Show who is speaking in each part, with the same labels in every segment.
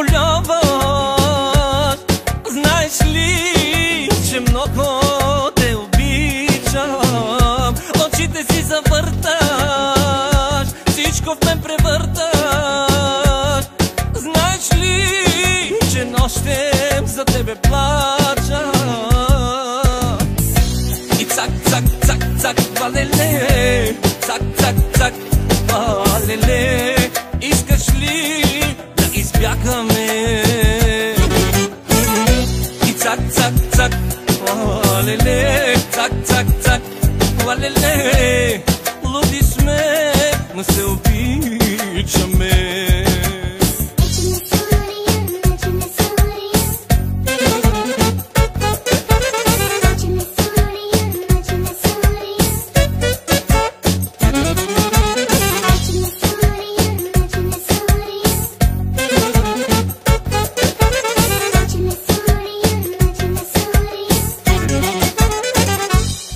Speaker 1: заболяваш. Знаеш ли, че много те обичам? Очите си завърташ, всичко в мен превърташ. Знаеш ли, че нощем за тебе плача? И цак, цак, цак, цак, валеле, цак, цак, цак, валеле. Искаш ли да избягаме? И цак, цак, цак, валеле, цак, цак, цак, валеле. Луди сме, но се обичаме.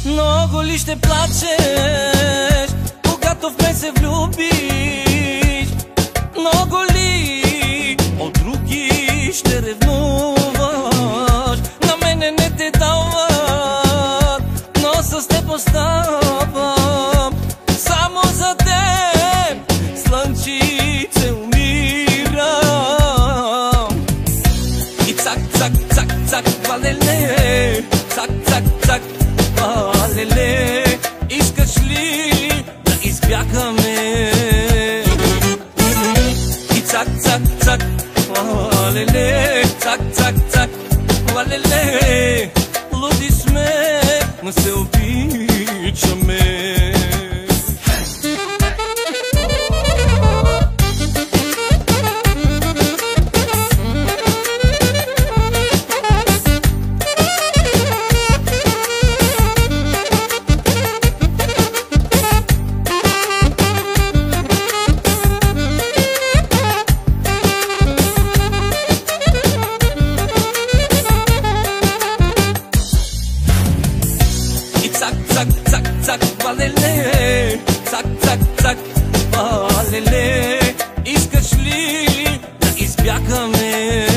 Speaker 1: Много ли ще плачеш, когато в мен се влюбиш? Много ли от други ще ревнуваш? На мене не те дават, но с теб оставам. Само за теб, слънчице, умирам. И цак, цак, цак, цак, валеле, цак, цак, цак, валеле. Искаш ли да избягаме? И цак, цак, цак, валеле, цак, цак, цак, валеле. Луди сме, но се обичаме. Цак, цак, цак, цак, валеле, цак, цак, цак, валеле. Искаш ли да избягаме?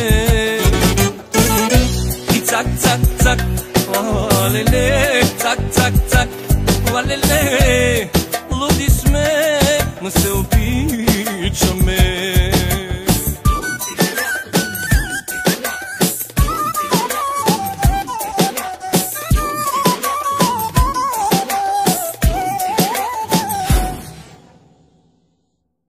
Speaker 1: И цак, цак, цак, валеле.